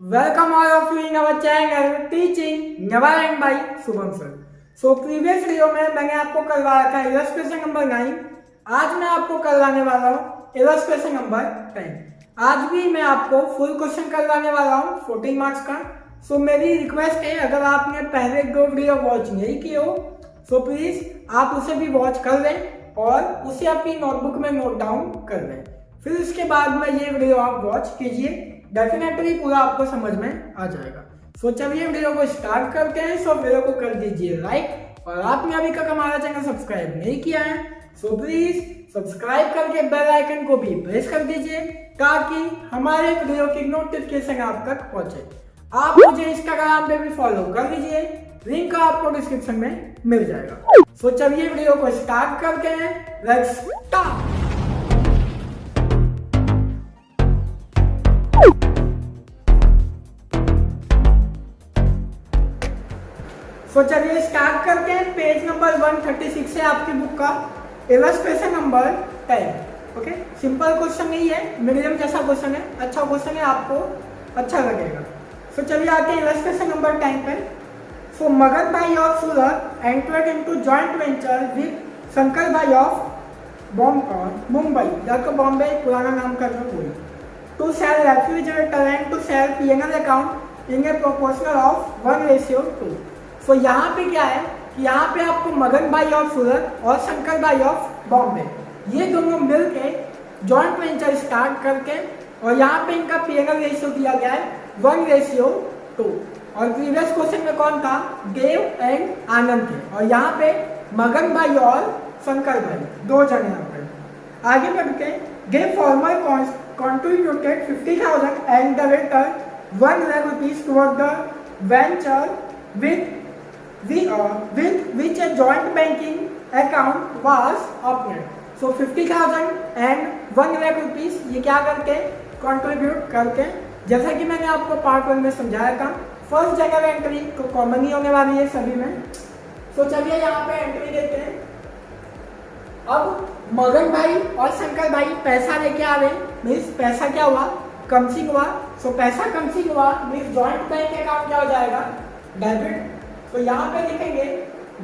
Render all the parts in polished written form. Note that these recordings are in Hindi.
Welcome all of you in our channel teaching Navaran by Shubham sir. So previous video में मैंने आपको करवाया था इलस्ट्रेशन नंबर 9। आज मैं आपको करवाने वाला हूँ इलस्ट्रेशन नंबर 10। आज भी मैं आपको फुल क्वेश्चन करवाने वाला हूँ 14 मार्क्स का। सो मेरी रिक्वेस्ट है, अगर आपने पहले 2 वीडियो वॉच नहीं किए हो सो प्लीज आप उसे भी वॉच कर लें और उसे अपनी नोटबुक में नोट डाउन कर लें। फिर उसके बाद में ये वीडियो आप वॉच कीजिए, डेफिनेटली पूरा आपको समझ में आ जाएगा। सो चलिए वीडियो को स्टार्ट करते हैं। सो वीडियो को कर दीजिए लाइक, और आपने अभी तक हमारा चैनल सब्सक्राइब नहीं किया है सो प्लीज सब्सक्राइब करके बेल आइकन को भी प्रेस कर दीजिए ताकि हमारे वीडियो की नोटिफिकेशन आप तक पहुंचे। आप मुझे इंस्टाग्राम पे भी फॉलो कर लीजिए, लिंक आपको डिस्क्रिप्शन में मिल जाएगा। सो चलिए वीडियो को स्टार्ट करते हैं। Let's start. तो चलिए स्टार्ट करते हैं। पेज नंबर 136 है आपकी बुक का, illustration number 10। Okay, simple question नहीं है, मीडियम जैसा क्वेश्चन है, अच्छा क्वेश्चन है, आपको अच्छा लगेगा। तो चलिए आते हैं इलस्ट्रेशन नंबर 10 पे। सो मगन भाई of Surat entered into joint venture with Shankar भाई ऑफ मुंबई, जबकि बॉम्बे पुराना नाम कर रहा हूँ, to sell refrigerator and to sell PNL account in a proportional of 1:2। तो यहाँ पे क्या है कि यहाँ पे आपको मगन भाई ऑफ सूरत और शंकर भाई ऑफ बॉम्बे ये दोनों मिलके जॉइंट वेंचर स्टार्ट करके, और यहाँ पे इनका पीएनएल रेशियो दिया गया है 1:2। और प्रीवियस क्वेश्चन में कौन था, देव एंड आनंद थे, और यहाँ पे मगन भाई और शंकर भाई दो जने यहाँ पे। आगे बढ़ते, देव farmer contributed 50,000 and the later 1 lakh rupees toward the venture with which a joint banking account was opened. So 50,000 and 1 lakh rupees ये क्या करके कंट्रीब्यूट करके, जैसा कि मैंने आपको पार्ट 1 में समझाया था, फर्स्ट जगह एंट्री तो कॉमन ही होने वाली है सभी में। तो चलिए यहाँ पे एंट्री देते हैं। अब मगन भाई और शंकर भाई पैसा लेके आ रहे, मीन्स पैसा क्या हुआ, कमसिंग हुआ। सो पैसा कमसिंग हुआ मीन्स जॉइंट बैंक अकाउंट क्या हो जाएगा, डेबिट। तो यहाँ पे लिखेंगे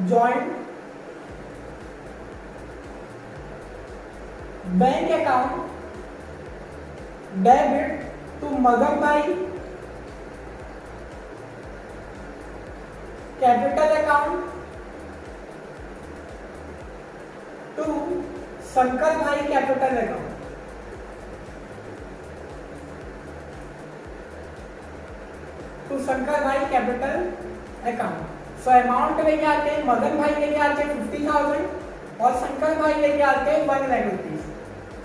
joint bank account debit to Magan भाई कैपिटल अकाउंट टू शंकर भाई कैपिटल अकाउंट। टू शंकर भाई कैपिटल अकाउंट। सो अमाउंट लेके आते हैं, मगन भाई लेके आते हैं 50,000 और शंकर भाई लेके आते हैं 1 lakh rupees.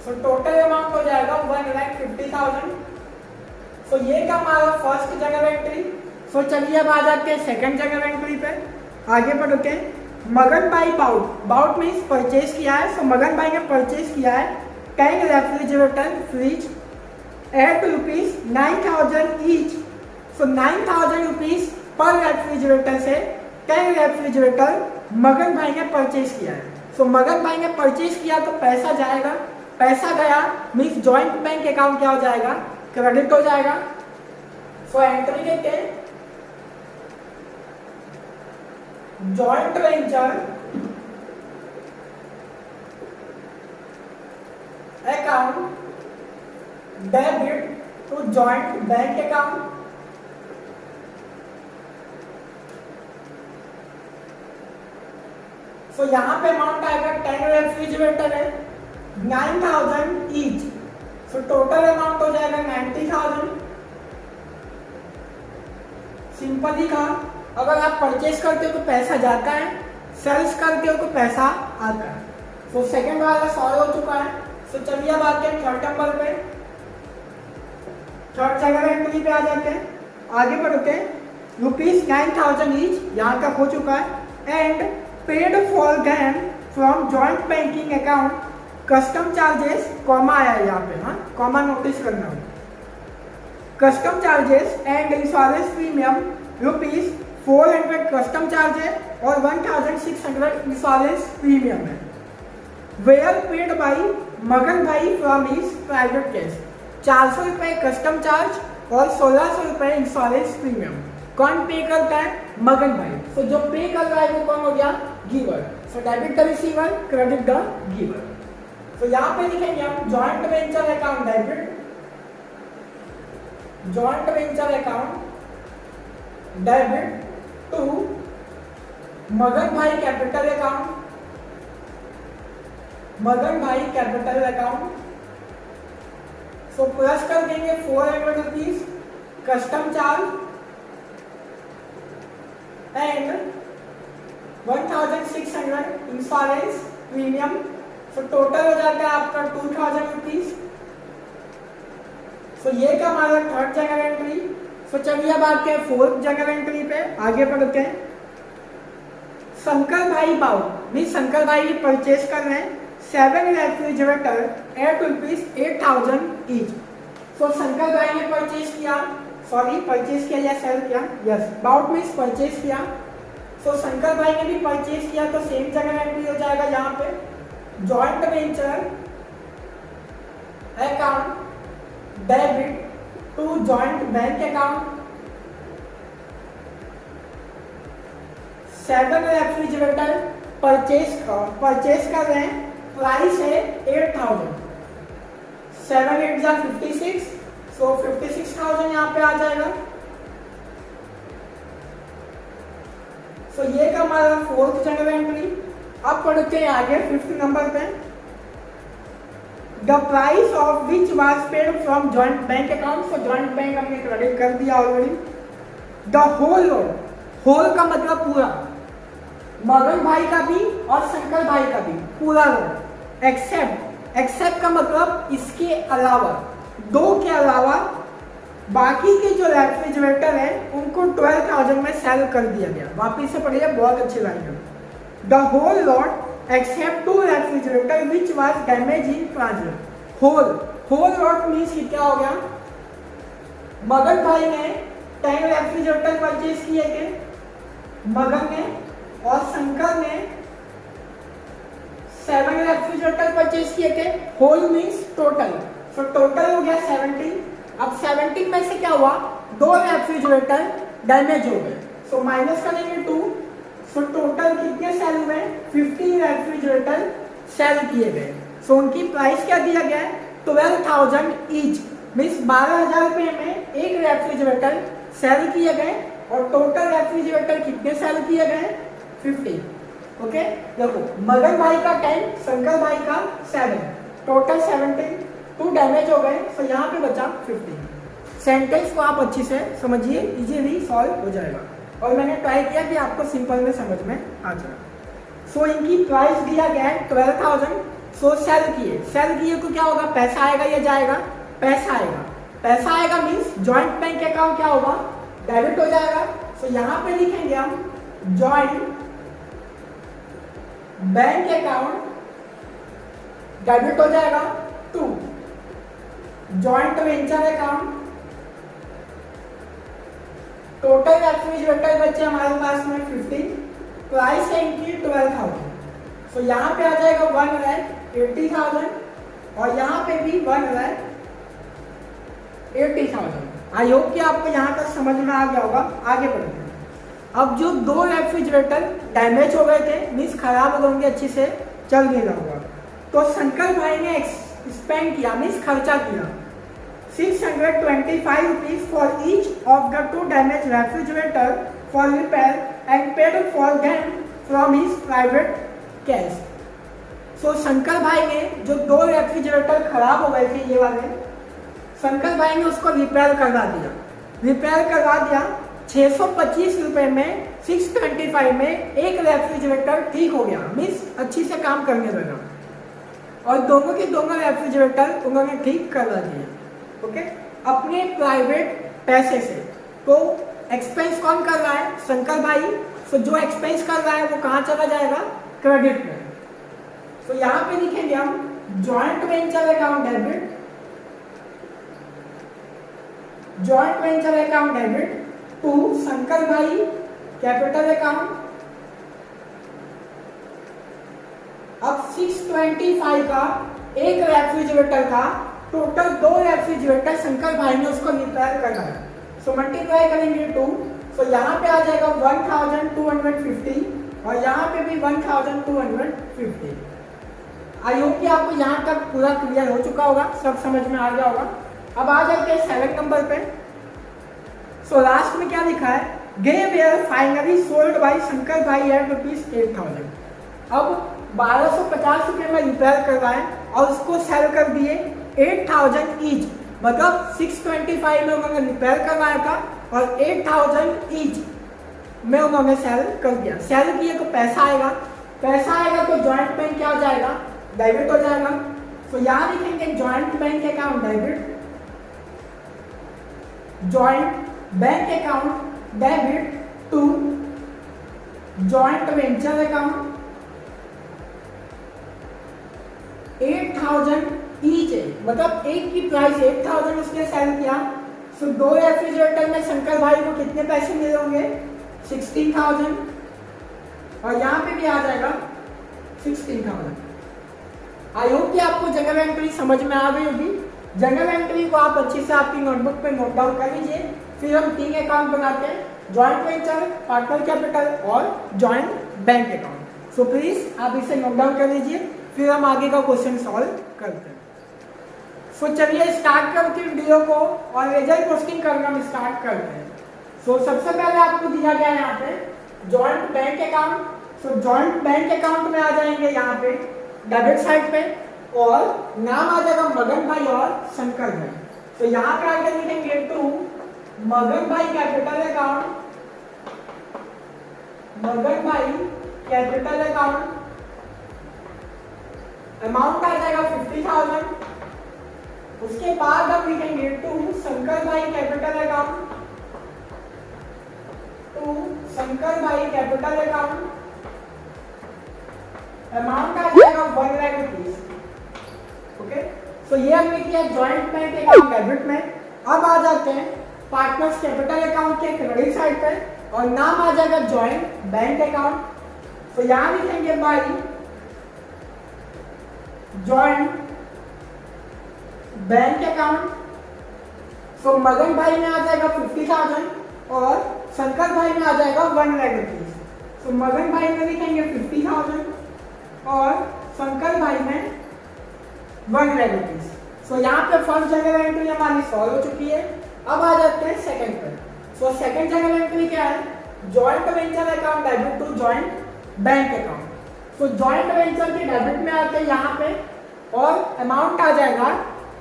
So total amount हो जाएगा 1,50,000। सो ये का हमारा फर्स्ट जगह एंट्री। सो चलिए अब आ जाते हैं सेकंड जगह एंट्री पे। आगे बढ़ते हैं, मगन भाई बाउट मीन्स परचेज किया है। सो मगन भाई ने परचेज किया है 10 रेफ्रिजरेटर फ्रिज एट ₹9,000 ईच। सो 9,000 रुपीज पर रेफ्रिजरेटर से 10 रेफ्रिजरेटर मगन भाई ने परचेज किया है। सो मगन भाई ने परचेज किया तो पैसा जाएगा, पैसा गया मीन्स जॉइंट बैंक अकाउंट क्या हो जाएगा, क्रेडिट हो जाएगा। सो एंट्री देते हैं, joint venture account debit to joint bank account. तो यहाँ पे अमाउंट आएगा 10 रेफ्रिजरेटर है 9,000 ईच। सो टोटल अमाउंट हो जाएगा 90,000। सिंपल ही कहा, अगर आप परचेज करते हो तो पैसा जाता है, सेल्स करते हो तो पैसा आता है। तो सेकंड वाला सॉल्व हो चुका है। तो चलिए अब आते हैं थर्ड नंबर पे, थर्ड जगह एंट्री पे आ जाते हैं। आगे बढ़ते हैं, ₹9,000 ईच यहाँ तक हो चुका है and paid for them from joint banking account custom charges, comma आया है यहाँ पे, हाँ कॉमा नोटिस करना है। Custom charges and insurance premium ₹400 custom charges और 1,600 इंश्योरेंस प्रीमियम है। वेयर पेड बाई मगन भाई फ्रॉम हिज प्राइवेट कैश, 400 रुपये कस्टम चार्ज और 1600 रुपए इंश्योरेंस प्रीमियम। कौन पे करता है? मगन भाई। तो जो पे कर रहा है वो कौन हो गया? Giver. So debit the receiver, credit the giver. तो यहाँ पे लिखेंगे हम joint venture account debit, joint venture account debit to Magan भाई कैपिटल अकाउंट, मगन भाई कैपिटल अकाउंट। सो प्लस कर देंगे 400 rupees custom charge and 1600 insurance premium. So total हो जाता है आपका 2000 रुपीज। सो ये का हमारा थर्ड जनरल एंट्री। सो चलिए अब आते हैं फोर्थ जनरल एंट्री पे, आगे बढ़ते हैं। शंकर भाई बाउ मीन शंकर भाई भी परचेज कर रहे हैं 7 रेफ्रिजरेटर एट ₹8,000 ईच। सो शंकर भाई ने परचेज किया, परचेज किया या सेल किया? यस, बाउट मीन्स परचेज किया। सो शंकर भाई ने भी परचेज किया तो सेम जगह एंट्री हो जाएगा यहाँ पे joint venture account debit to joint bank account. 7 refrigerator purchase कर रहे हैं, प्राइस है 8,000। 7 8 जा 56, सो 56,000 यहाँ पे आ जाएगा। सो ये का हमारा फोर्थ जनरल एंट्री। अब पढ़ते हैं आगे 5th नंबर पे। The price of which was paid from joint bank account. So joint bank हमने क्रेडिट कर दिया already. The whole load, whole का मतलब पूरा, मगन भाई का भी और शंकर भाई का भी पूरा लोड, एक्सेप्ट का मतलब इसके अलावा, दो के अलावा बाकी के जो रेफ्रिजरेटर है उनको 12,000 में सेल कर दिया गया। वापिस से पढ़िए, बहुत अच्छी लाइन है। The whole lot except 2 refrigerator which was damage in transit. Whole lot means क्या हो गया? मगन भाई ने 10 रेफ्रिजरेटर परचेज किए थे, मगन ने, और शंकर ने 7 रेफ्रिजरेटर परचेज किए थे। Whole means total. So total हो गया 17। अब 17 में से क्या हुआ? 2 रेफ्रिजरेटर डैमेज हो गए, सो माइनस करेंगे 2। सो टोटल कितने सेल हुए? 50 रेफ्रिजरेटर सेल किए गए। सो उनकी प्राइस क्या दिया गया है? 12,000 ईच, मीन्स 12,000 रुपए में एक रेफ्रिजरेटर सेल किए गए और टोटल रेफ्रिजरेटर कितने सेल किए गए? 50। ओके, देखो मगन भाई का 10, शंकर भाई का 7, टोटल 17, 2 डैमेज हो गए, सो यहाँ पे बचा 15। सेंटेंस को आप अच्छी से समझिए, इजीली सॉल्व हो जाएगा। और मैंने ट्राई किया कि आपको सिंपल में समझ में आ जाए। सो इनकी प्राइस दिया गया है 12,000। सो सेल किए तो क्या होगा? पैसा आएगा या जाएगा? पैसा आएगा मीन्स जॉइंट बैंक अकाउंट क्या होगा? डेबिट हो जाएगा। सो यहाँ पे लिखेंगे हम जॉइंट बैंक अकाउंट डेबिट हो जाएगा to joint venture account. Total refrigerator बचे हमारे पास में 15, प्राइस है इनकी 12,000। सो यहाँ पे आ जाएगा 1,80,000 और यहाँ पे भी 1,80,000। आई होप कि आपको यहाँ तक समझ में आ गया होगा। आगे बढ़ते हैं। अब जो 2 रेफ्रिजरेटर डैमेज हो गए थे, मीन्स खराब हो गए, अच्छे से चल नहीं रहा होगा, तो शंकर भाई ने स्पेंड किया, मीन्स खर्चा किया 625 rupees for each of the 2 damage refrigerator for repair and paid for them from his private cash. So Shankar bhai ने जो 2 रेफ्रिजरेटर खराब हो गए थे, ये वाले, शंकर भाई ने उसको रिपेयर करवा दिया 625 रुपए में। 625 में एक रेफ्रिजरेटर ठीक हो गया, मीन्स अच्छी से काम करने लगा, और दोनों के दोनों रेफ्रिजरेटर उन्होंने ठीक करवा दिए। ओके, अपने प्राइवेट पैसे से। तो एक्सपेंस कौन कर रहा है? शंकर भाई। तो जो एक्सपेंस कर रहा है वो कहाँ चला जाएगा? क्रेडिट में। तो यहाँ पे लिखेंगे हम joint venture account debit, joint venture account debit to Shankar भाई कैपिटल अकाउंट। अब 625 का एक रेफ्रिजरेटर था, टोटल 2 रेफ्रिजरेटर शंकर भाई ने उसको रिपेयर करना है। सो मल्टीप्लाई करेंगे 2, सो यहाँ पे आ जाएगा 1250 और यहाँ पे भी 1250। आई होप कि आपको यहाँ तक पूरा क्लियर हो चुका होगा, सब समझ में आ गया होगा। अब आ जाते हैं 7 नंबर पे। सो लास्ट में क्या लिखा है, गे were finally sold by Shankar bhai at ₹8,000। अब 1250 रुपये में रिपेयर करवाए और उसको सेल कर दिए 8,000 ईच, मतलब 625 में उन्होंने रिपेयर करवाया था और 8,000 ईच में उन्होंने सेल कर दिया। सेल किए तो पैसा आएगा, तो जॉइंट बैंक क्या हो जाएगा, डेबिट हो जाएगा। तो यहाँ लिखेंगे joint bank account debit, joint bank account debit to joint venture account 8,000 each है, मतलब एक की प्राइस 8,000 उसने सेल किया। सो 2 रेफ्रिजरेटर में शंकर भाई को कितने पैसे मिले होंगे, 16,000 और यहाँ पे भी आ जाएगा 16,000। आई होप कि आपको जनरल एंट्री समझ में आ गई होगी। जनरल एंट्री को आप अच्छे से आपकी नोटबुक पे नोट डाउन कर लीजिए। फिर हम 3 अकाउंट बनाते हैं, जॉइंट वेंचर, पार्टनर कैपिटल और joint bank account. So please आप इसे नोट डाउन कर लीजिए, फिर हम आगे का क्वेश्चन सॉल्व करते हैं। सो चलिए स्टार्ट करके वीडियो को और रिजल्ट पोस्टिंग करना हम स्टार्ट करते हैं। सो सबसे पहले आपको दिया गया है यहाँ पे joint bank account. So joint bank account में आ जाएंगे यहाँ पे डेबिट साइड पे और नाम आ जाएगा मगन भाई और शंकर भाई। तो यहाँ पे आगे लिखेंगे टू मगन भाई कैपिटल अकाउंट, मगन भाई कैपिटल अकाउंट, अमाउंट आ जाएगा 50,000। उसके बाद हम लिखेंगे टू शंकर भाई कैपिटल अकाउंट, टू शंकर भाई कैपिटल अकाउंट, अमाउंट आ जाएगा 1 लाख रुपीज। ओके, सो ये हमने किया जॉइंट बैंक अकाउंट डेबिट में। अब आ जाते हैं पार्टनर्स कैपिटल अकाउंट के क्रेडिट साइड पे और नाम आ जाएगा जॉइंट बैंक अकाउंट। तो यहां लिखेंगे बाई जॉइंट बैंक अकाउंट। सो मगन भाई में आ जाएगा 50,000 और शंकर भाई में आ जाएगा 1 लाख रुपीज। सो मगन भाई में लिखेंगे 50,000 और शंकर भाई में 1 लाख रुपीज। सो यहाँ पे फर्स्ट जनरल एंट्री हमारी सॉल्व हो चुकी है। अब आ जाते हैं सेकंड पर। सो सेकंड जनरल एंट्री क्या है, joint venture account debit to joint bank account. So joint venture के डेबिट में आते हैं यहाँ पे और अमाउंट आ जाएगा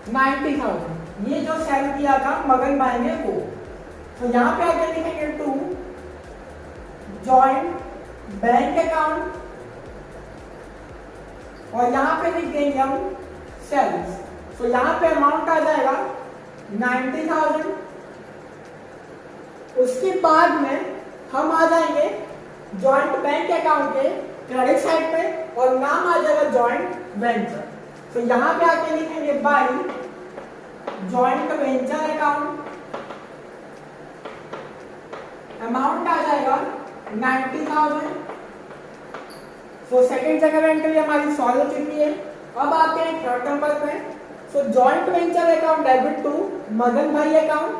90,000, ये जो सेल किया था मगन भाई ने वो। तो यहाँ पे आगे लिखेंगे टू जॉइंट बैंक अकाउंट और यहाँ पे लिख देंगे हम सेल्स। तो यहाँ पे अमाउंट आ जाएगा 90,000। उसके बाद में हम आ जाएंगे जॉइंट बैंक अकाउंट के क्रेडिट साइड पे और नाम आ जाएगा जॉइंट वेंचर। तो यहाँ पे आके लिखेंगे by joint venture account, amount आ जाएगा 90,000। सो सेकेंड जनरल एंट्री हमारी सॉल्व हो चुकी है। अब आते हैं थर्ड नंबर पे। So joint venture account debit to Magan bhai account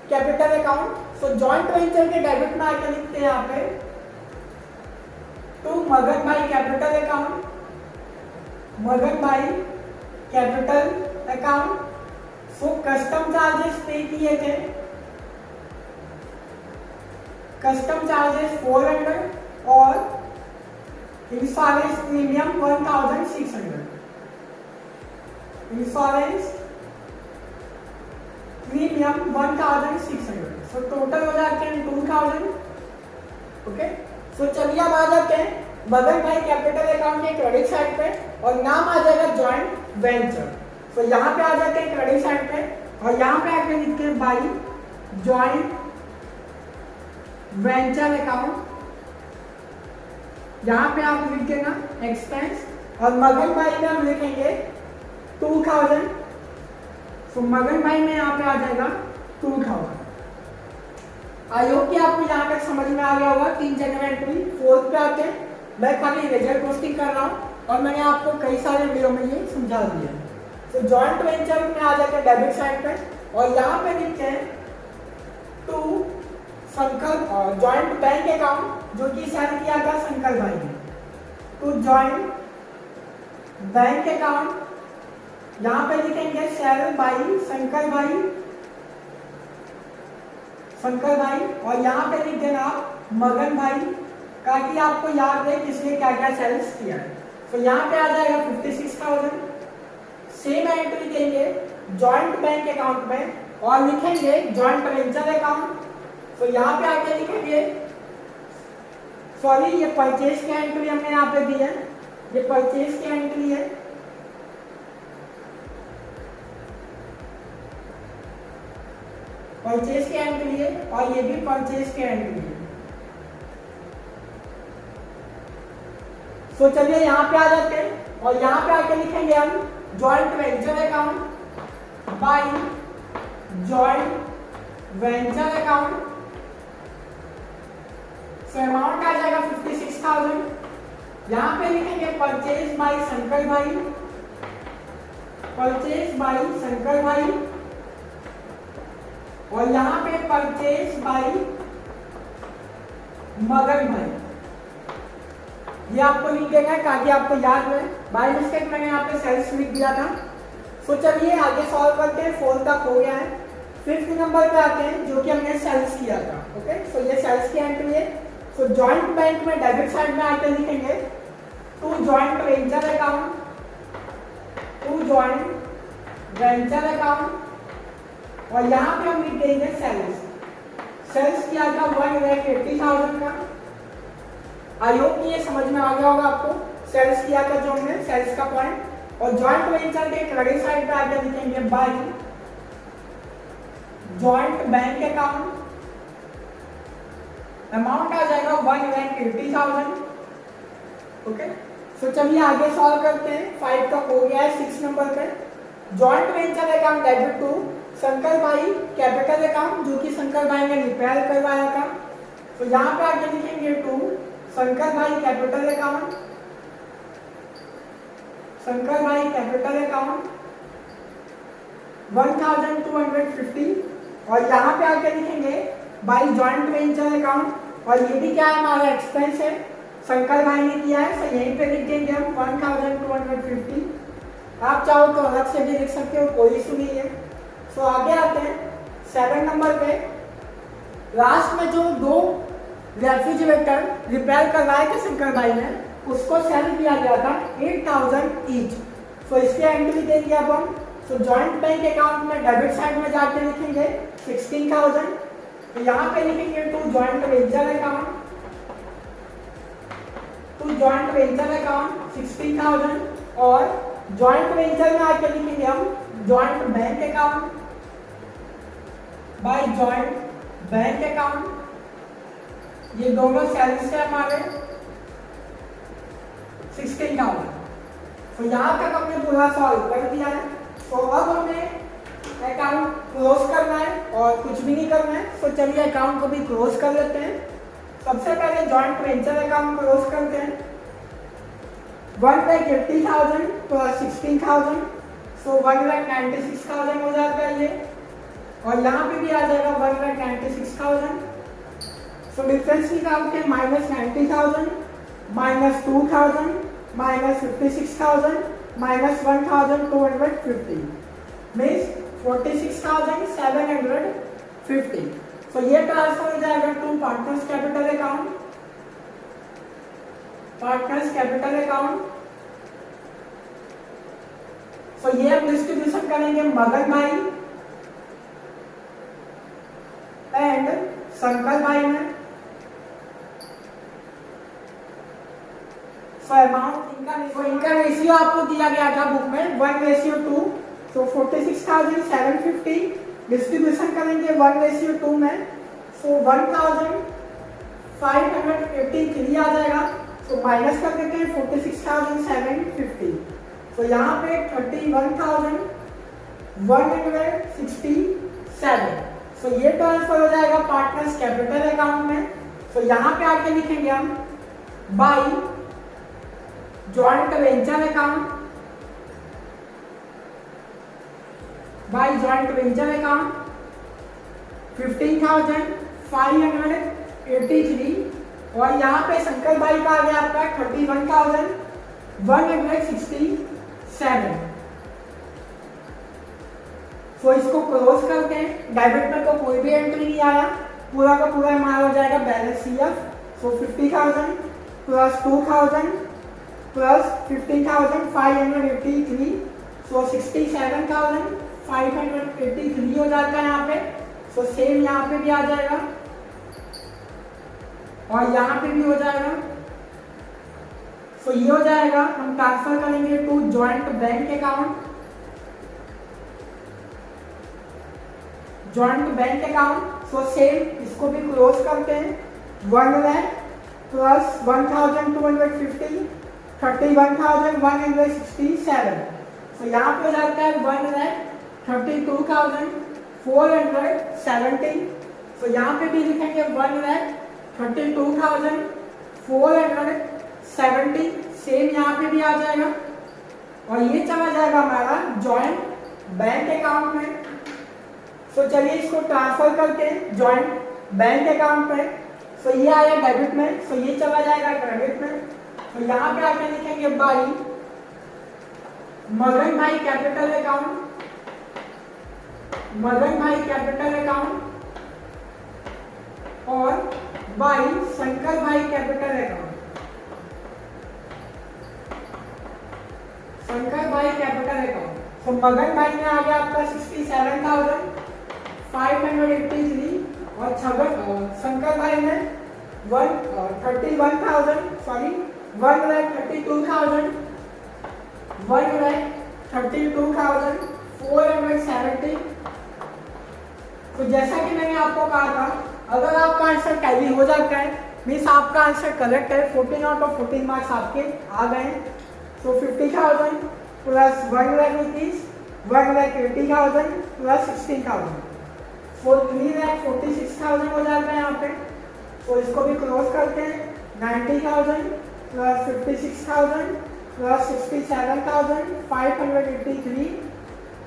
capital account. So joint venture के डेबिट में आके लिखते हैं यहाँ पे टू मगन भाई कैपिटल अकाउंट, मगन भाई कैपिटल अकाउंट। सो कस्टम चार्जेस पे किए थे, कस्टम चार्जेस 400 और इंश्योरेंस प्रीमियम 1,600, इंश्योरेंस प्रीमियम 1,600। सो टोटल हो जाते हैं 2,000। ओके, सो चलिए अब आ जाते हैं मगन भाई कैपिटल अकाउंट के क्रेडिट साइड पे और नाम आ जाएगा जॉइंट वेंचर। सो यहाँ पे आ जाते हैं क्रेडिट साइड पे और यहाँ पे आके लिखते हैं बाई जॉइंट वेंचर अकाउंट। यहाँ पे आप लिख देना एक्सपेंस और मगन भाई में हम लिखेंगे 2,000। सो मगन भाई में यहाँ पे आ जाएगा 2,000। आई होप कि आपको यहाँ तक समझ में आ गया होगा। 3 जनरल एंट्री। फोर्थ पे आते हैं, मैं खाली रिजल्ट पोस्टिंग कर रहा हूँ और मैंने आपको कई सारे वीडियो में ये समझा दिया है। तो जॉइंट वेंचर में आ जाएगा डेबिट साइड पे और यहाँ पे लिखते हैं to Shankar joint bank account जो कि सेल किया था शंकर भाई ने, टू जॉइंट बैंक अकाउंट यहाँ पे लिखेंगे सेल बाई शंकर भाई और यहाँ पे लिख देना आप मगन भाई, ताकि आपको याद रहे किसने क्या क्या सेल्स किया है। तो यहाँ पे आ जाएगा 56,000। सेम एंट्री देंगे जॉइंट बैंक अकाउंट में और लिखेंगे जॉइंट वेंचर अकाउंट। तो यहाँ पे आके लिखेंगे, सॉरी ये परचेज की एंट्री हमने यहाँ पे दी है, ये परचेज की एंट्री है। परचेज की एंट्री है और ये भी परचेज की एंट्री है। तो चलिए यहाँ पे आ जाते हैं और यहाँ पे आके लिखेंगे हम joint venture account by joint venture account. So amount आ जाएगा 56,000। यहाँ पे लिखेंगे परचेज बाई शंकर भाई, परचेज बाई शंकर भाई और यहाँ पे परचेज बाई मगन भाई। ये आपको लिख देना है ताकि आपको याद रहे। बाय मिस्टेक मैंने यहाँ पे सेल्स लिख दिया था। सो चलिए आगे सॉल्व करते हैं। 4 तक हो गया है। 5th नंबर पे आते हैं जो कि हमने सेल्स किया था। ओके, सो ये सेल्स की एंट्री है। सो जॉइंट बैंक में डेबिट साइड में आके लिखेंगे to joint venture account, to joint venture account और यहाँ पे हम लिख देंगे सेल्स। सेल्स किया था 1,80,000 का। आई होप कि ये समझ में आ गया होगा आपको। सेल्स किया था जो हमने, सेल्स का पॉइंट। और जॉइंट वेंचर के क्रेडिट साइड पे आके लिखेंगे by joint bank account. Amount आ जाएगा 1,80,000। ओके, सो चलिए आगे सॉल्व करते हैं। 5 तक हो गया है। 6 नंबर पे joint venture account debit to Shankar भाई कैपिटल अकाउंट जो कि शंकर भाई ने रिपेयर करवाया था। तो यहाँ पे आके लिखेंगे टू शंकर भाई कैपिटल अकाउंट, शंकर भाई कैपिटल अकाउंट 1,250 और यहाँ पे आके लिखेंगे बाई जॉइंट वेंचर अकाउंट। और ये भी क्या है, हमारा एक्सपेंस है, शंकर भाई ने किया है। तो यहीं पे लिख देंगे हम 1,250। आप चाहो तो अलग से भी लिख सकते हो, कोई इशू नहीं है। सो आगे आते हैं 7 नंबर पे। लास्ट में जो 2 रेफ्रिजरेटर रिपेयर करवाए थे शंकर भाई ने, उसको सेल किया गया था 8,000 ईच। सो इसकी एंट्री देंगे अब हम। सो जॉइंट बैंक अकाउंट में डेबिट साइड में जाके लिखेंगे 16,000। तो यहाँ पे लिखेंगे to joint venture account, to joint venture account 16,000 और जॉइंट वेंचर में आके लिखेंगे हम joint bank account by joint bank account. ये दोनों सेल्स है हमारे 16,000। तो यहाँ तक हमने पूरा सॉल्व कर दिया है। तो अब हमें अकाउंट क्लोज करना है और कुछ भी नहीं करना है। तो चलिए अकाउंट को भी क्लोज कर लेते हैं। सबसे पहले जॉइंट वेंचर अकाउंट क्लोज करते हैं। 1,80,000 प्लस 16,000 सो 1,96,000 हो जाता है ये। और यहाँ पे भी आ जाएगा 1,96,000। सो डिफरेंस निकालते हैं -90,000 -2,000 -56,000 -1,250 मीन्स 46,750। सो ये ट्रांसफर हो जाएगा to partners capital account, partners capital account. So ये हम डिस्ट्रीब्यूशन करेंगे मगन भाई एंड शंकर भाई में। अमाउंट इनका रेशियो आपको दिया गया था बुक में 1:2। सो 46,750 डिस्ट्रीब्यूशन करेंगे 1:2 में। सो 1,583 आ जाएगा। तो माइनस कर देते हैं 46,750। तो यहाँ पे 31,167। सो ये ट्रांसफर हो जाएगा पार्टनर्स कैपिटल अकाउंट में। तो यहाँ पे आके लिखेंगे हम by joint venture account by joint venture account 15,583 और यहाँ पे शंकर भाई का आ गया आपका 31,167। तो इसको क्लोज करते हैं। डेबिट में तो कोई भी एंट्री नहीं आया, पूरा का पूरा हमारा हो जाएगा बैलेंस सीएफ। सो 50,000 प्लस 2,000 प्लस 15,583 सो 67,583 हो जाता है यहाँ पे। सो सेम यहाँ पे भी आ जाएगा और यहाँ पे भी हो जाएगा। सो ये हो जाएगा, हम ट्रांसफर करेंगे to joint bank account. Joint bank account so same इसको भी क्लोज करते हैं। 1 लाख प्लस 1,250 31,167। सो यहाँ पे हो जाता है 1,32,470। सो यहाँ पे भी लिखेंगे 1,32,470। सेम यहाँ पे भी आ जाएगा और ये चला जाएगा हमारा जॉइंट बैंक अकाउंट में। सो चलिए इसको ट्रांसफर करते हैं जॉइंट बैंक अकाउंट पे। सो ये आया डेबिट में, सो ये चला जाएगा क्रेडिट में। तो यहाँ पे आके लिखेंगे बाई मदन भाई कैपिटल अकाउंट, मदन भाई कैपिटल अकाउंट और बाई शंकर भाई कैपिटल अकाउंट, शंकर भाई कैपिटल अकाउंट। तो मदन भाई में आ गया आपका 67,583 और शंकर भाई में 132,470। तो जैसा कि मैंने आपको कहा था, अगर आपका आंसर टैली हो जाता है मीन्स आपका आंसर करेक्ट है, 14 आउट ऑफ 14 मार्क्स आपके आ गए। तो 50,000 प्लस 1 लाख रुपीज 1,80,000 प्लस 16,000 3,46,000 हो जाता है यहाँ पे। तो इसको भी क्लोज करते हैं। 90,000 प्लस 56,000 प्लस 67,583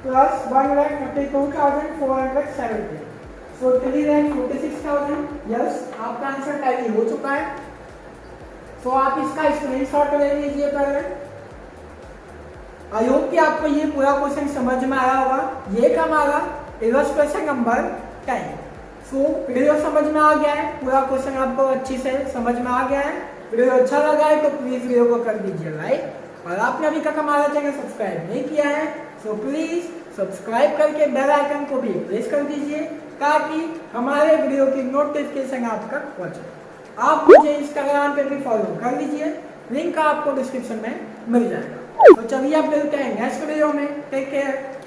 प्लस 1,32,470। सो 3,46,000। यस, आपका आंसर टैली हो चुका है। तो आप इसका स्क्रीनशॉट ले लीजिए पहले। आई होप कि आपको ये पूरा क्वेश्चन समझ में आया होगा। ये का हमारा इलस्ट्रेशन नंबर 10। सो वीडियो समझ में आ गया है, पूरा क्वेश्चन आपको अच्छी से समझ में आ गया है। वीडियो अच्छा लगा है तो प्लीज वीडियो को कर दीजिए लाइक, और आपने अभी तक हमारा चैनल सब्सक्राइब नहीं किया है सो प्लीज सब्सक्राइब करके बेल आइकन को भी प्रेस कर दीजिए ताकि हमारे वीडियो की नोटिफिकेशन आप तक पहुंचे। आप मुझे इंस्टाग्राम पे भी फॉलो कर लीजिए, लिंक आपको डिस्क्रिप्शन में मिल जाएगा। तो चलिए आप मिलते हैं नेक्स्ट वीडियो में। Take care.